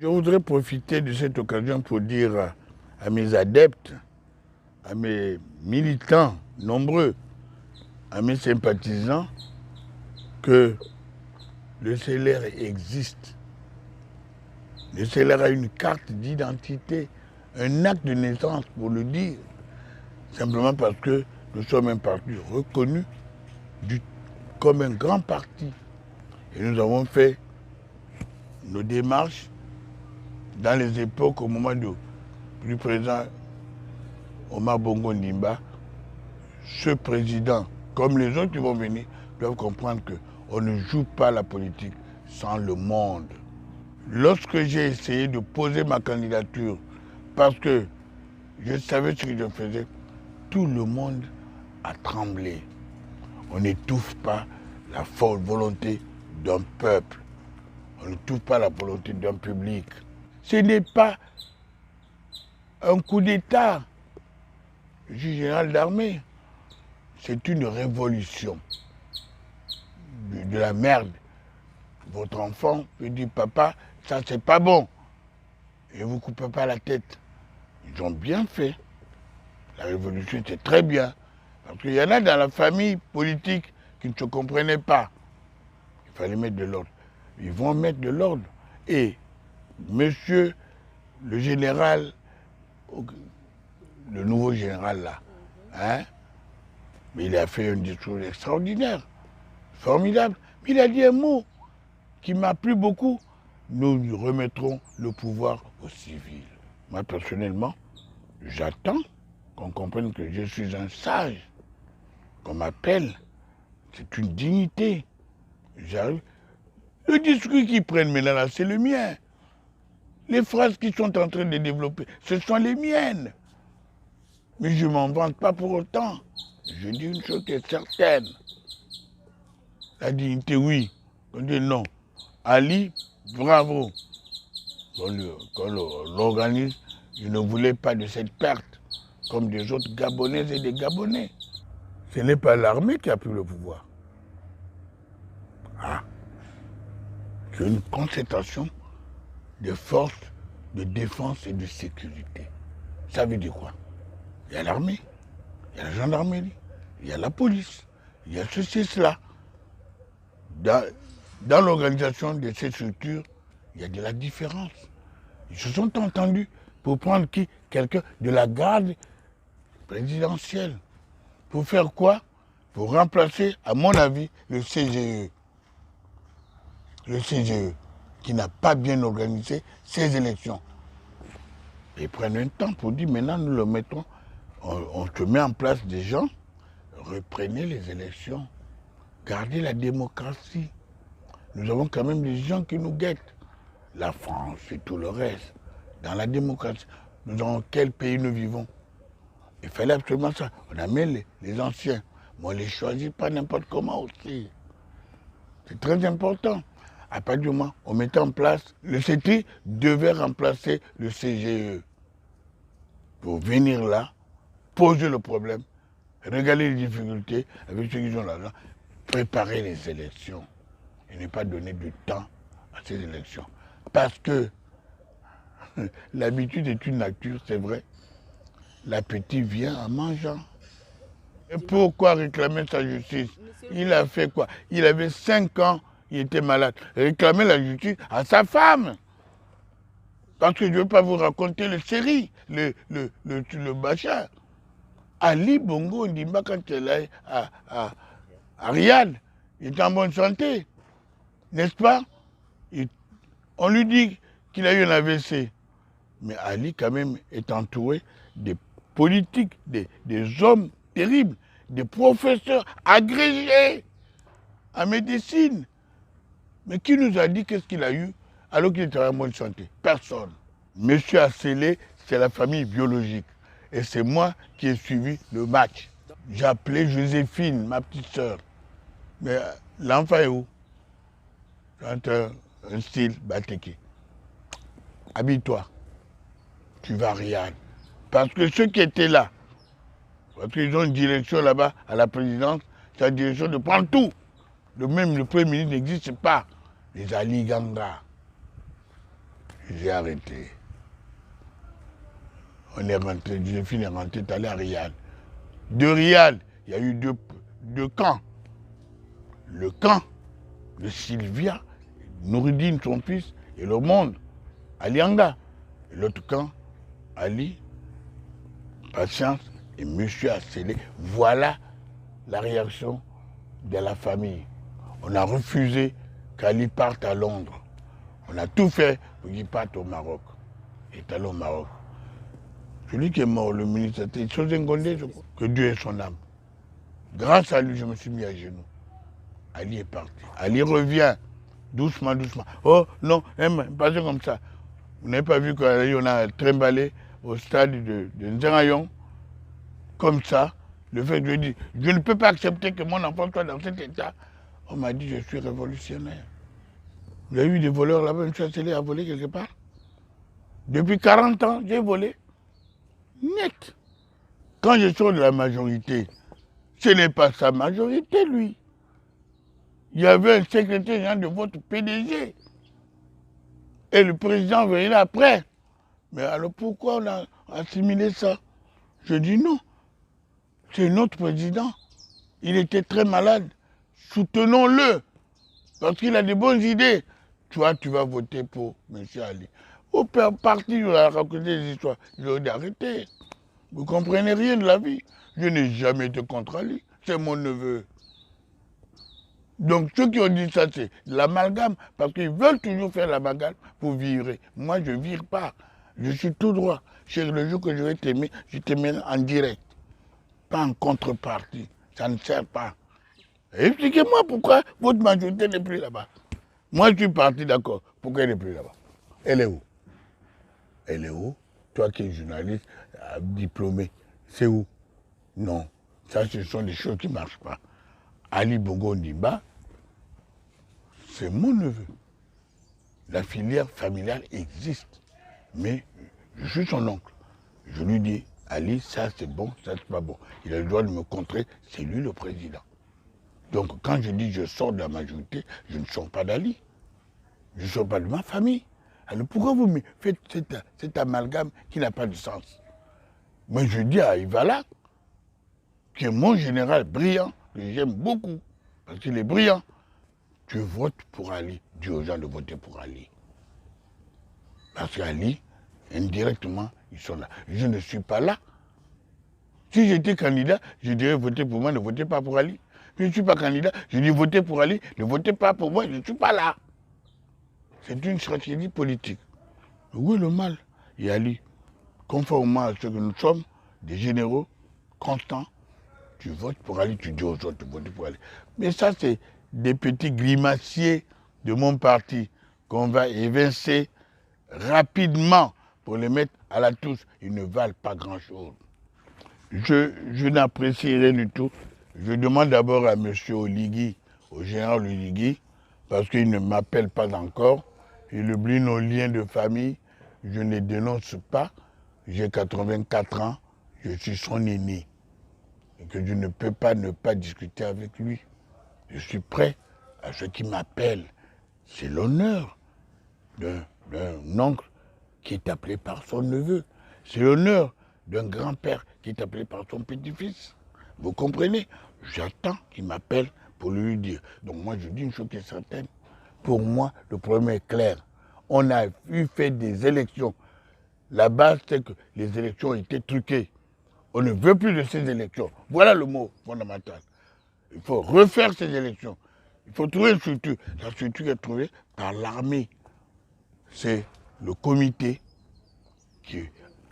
Je voudrais profiter de cette occasion pour dire à mes adeptes, à mes militants nombreux, à mes sympathisants, que le CLR existe. Le CLR a une carte d'identité, un acte de naissance pour le dire, simplement parce que nous sommes un parti reconnu comme un grand parti. Et nous avons fait nos démarches dans les époques, au moment du président Omar Bongo Ndimba. Ce président, comme les autres qui vont venir, doivent comprendre qu'on ne joue pas la politique sans le monde. Lorsque j'ai essayé de poser ma candidature, parce que je savais ce que je faisais, tout le monde a tremblé. On n'étouffe pas la forte volonté d'un peuple. On n'étouffe pas la volonté d'un public. Ce n'est pas un coup d'État. Je suis général d'armée. C'est une révolution de la merde. Votre enfant peut dire, papa, ça c'est pas bon. Et vous ne coupez pas la tête. Ils ont bien fait. La révolution était très bien. Parce qu'il y en a dans la famille politique qui ne se comprenaient pas. Il fallait mettre de l'ordre. Ils vont mettre de l'ordre. Et monsieur le général, le nouveau général là, hein, mais il a fait un discours extraordinaire, formidable. Mais il a dit un mot qui m'a plu beaucoup. Nous remettrons le pouvoir aux civils. Moi, personnellement, j'attends qu'on comprenne que je suis un sage, qu'on m'appelle. C'est une dignité. J'arrive. Le discours qu'ils prennent maintenant là, c'est le mien. Les phrases qu'ils sont en train de développer, ce sont les miennes. Mais je ne m'en vante pas pour autant. Je dis une chose qui est certaine. La dignité, oui. On dit non. Ali, bravo. Quand l'organisme, je ne voulais pas de cette perte, comme des autres Gabonaises et des Gabonais. Ce n'est pas l'armée qui a pris le pouvoir. Ah. C'est une concentration de forces de défense et de sécurité. Ça veut dire quoi? Il y a l'armée, il y a la gendarmerie, il y a la police, il y a ceci et cela. Dans l'organisation de ces structures, il y a de la différence. Ils se sont entendus pour prendre qui? Quelqu'un de la garde présidentielle. Pour faire quoi? Pour remplacer, à mon avis, le CGE. Le CGE, qui n'a pas bien organisé ses élections. Ils prennent un temps pour dire, maintenant nous le mettons, on te met en place des gens, reprenez les élections, gardez la démocratie. Nous avons quand même des gens qui nous guettent. La France et tout le reste. Dans la démocratie, dans quel pays nous vivons? Il fallait absolument ça. On a mis les anciens, mais on ne les choisit pas n'importe comment aussi. C'est très important. À partir du moment où on mettait en place, le CETI devait remplacer le CGE. Pour venir là, poser le problème, regarder les difficultés avec ceux qui ont l'argent, préparer les élections et ne pas donner du temps à ces élections. Parce que l'habitude est une nature, c'est vrai. L'appétit vient en mangeant. Et pourquoi réclamer sa justice? Il a fait quoi? Il avait 5 ans, il était malade. Réclamer la justice à sa femme. Parce que je ne veux pas vous raconter le série, le Bachar. Ali Bongo Ndimba, quand elle est à Riyad, il est en bonne santé. N'est-ce pas? On lui dit qu'il a eu un AVC. Mais Ali, quand même, est entouré des politiques, des hommes terribles, des professeurs agrégés en médecine. Mais qui nous a dit qu'est-ce qu'il a eu alors qu'il était en bonne santé? Personne. Monsieur Assélé, c'est la famille biologique. Et c'est moi qui ai suivi le match. J'ai appelé Joséphine, ma petite sœur. Mais l'enfant est où? Un style Bateke. Habille-toi. Tu vas à Riyad. Parce que ceux qui étaient là, parce qu'ils ont une direction là-bas à la présidence, c'est la direction de prendre tout. Même le Premier ministre n'existe pas. Les Ali Ganga. j'ai arrêté. On est rentré, Joséphine est rentrée, est allée à Riyad. De Riyad, il y a eu deux camps. Le camp de Sylvia, Nouridine, son fils, et le monde, Alianga. Et l'autre camp, Ali, Patience et Monsieur Assélé. Voilà la réaction de la famille. On a refusé qu'Ali parte à Londres. On a tout fait pour qu'il parte au Maroc. Il est allé au Maroc. Celui qui est mort, le ministre, c'était José Ngondé, je crois. Que Dieu ait son âme. Grâce à lui, je me suis mis à genoux. Ali est parti. Ali revient. Doucement, doucement. Oh non, pas comme ça. Vous n'avez pas vu qu'on a trimballé au stade de Nzerayon, comme ça. Le fait que je dis, je ne peux pas accepter que mon enfant soit dans cet état. On m'a dit, je suis révolutionnaire. Vous avez eu des voleurs là-bas, M. Assélé a volé quelque part. Depuis 40 ans, j'ai volé. Net. Quand je sors de la majorité, ce n'est pas sa majorité, lui. Il y avait un secrétaire général de votre PDG. Et le président venait après. Mais alors pourquoi on a assimilé ça? Je dis non. C'est notre président. Il était très malade. Soutenons-le. Parce qu'il a des bonnes idées. Toi, tu vas voter pour M. Ali. Au parti, il a raconté des histoires. Je lui ai dit arrêtez. Vous ne comprenez rien de la vie. Je n'ai jamais été contre Ali. C'est mon neveu. Donc ceux qui ont dit ça, c'est l'amalgame, parce qu'ils veulent toujours faire l'amalgame pour virer. Moi, je ne vire pas. Je suis tout droit. C'est le jour que je vais t'aimer, je t'aimerai en direct. Pas en contrepartie. Ça ne sert pas. Expliquez-moi pourquoi votre majorité n'est plus là-bas. Moi, je suis parti d'accord. Pourquoi elle n'est plus là-bas? Elle est où? Elle est où? Toi qui es journaliste, diplômé, c'est où? Non. Ça, ce sont des choses qui ne marchent pas. Ali Bongo Ondimba, c'est mon neveu. La filière familiale existe. Mais je suis son oncle. Je lui dis, Ali, ça c'est bon, ça c'est pas bon. Il a le droit de me contrer, c'est lui le président. Donc quand je dis je sors de la majorité, je ne sors pas d'Ali. Je ne sors pas de ma famille. Alors pourquoi vous me faites cet amalgame qui n'a pas de sens? Moi je dis à Ivala, qui est mon général brillant, que j'aime beaucoup, parce qu'il est brillant, tu votes pour Ali. Dis aux gens de voter pour Ali. Parce qu'Ali, indirectement, ils sont là. Je ne suis pas là. Si j'étais candidat, je dirais votez pour moi, ne votez pas pour Ali. Je ne suis pas candidat, je dis votez pour Ali, ne votez pas pour moi, je ne suis pas là. C'est une stratégie politique. Où est le mal? Et Ali, conformément à ce que nous sommes, des généraux constants, tu votes pour Ali, tu dis aux autres de voter pour Ali. Mais ça, c'est des petits grimaciers de mon parti qu'on va évincer rapidement pour les mettre à la touche. Ils ne valent pas grand-chose. Je n'apprécie rien du tout. Je demande d'abord à M. Oligui, au général Oligui, parce qu'il ne m'appelle pas encore. Il oublie nos liens de famille. Je ne les dénonce pas. J'ai 84 ans. Je suis son aîné. Et que je ne peux pas ne pas discuter avec lui. Je suis prêt à ce qu'il m'appelle. C'est l'honneur d'un oncle qui est appelé par son neveu. C'est l'honneur d'un grand-père qui est appelé par son petit-fils. Vous comprenez? J'attends qu'il m'appelle pour lui dire. Donc moi, je dis une chose qui est certaine. Pour moi, le problème est clair. On a fait des élections. La base, c'est que les élections ont été truquées. On ne veut plus de ces élections. Voilà le mot fondamental. Il faut refaire ces élections. Il faut trouver une structure. La structure est trouvée par l'armée. C'est le comité qui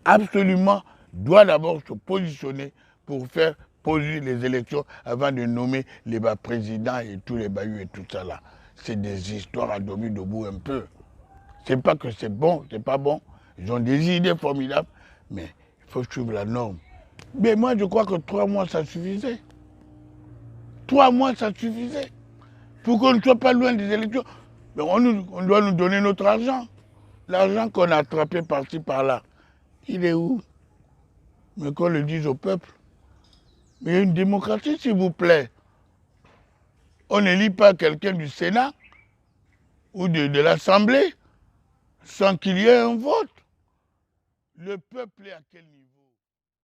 absolument doit d'abord se positionner pour faire poser les élections avant de nommer les présidents et tous les bahuts et tout ça là. C'est des histoires à dormir debout un peu. C'est pas que c'est bon, c'est pas bon. Ils ont des idées formidables, mais il faut suivre la norme. Mais moi, je crois que 3 mois, ça suffisait. 3 mois, ça suffisait. Pour qu'on ne soit pas loin des élections, mais on doit nous donner notre argent. L'argent qu'on a attrapé par-ci, par-là, il est où? Mais qu'on le dise au peuple. Mais il y a une démocratie, s'il vous plaît. On n'élit pas quelqu'un du Sénat ou de l'Assemblée. sans qu'il y ait un vote. Le peuple est à quel niveau?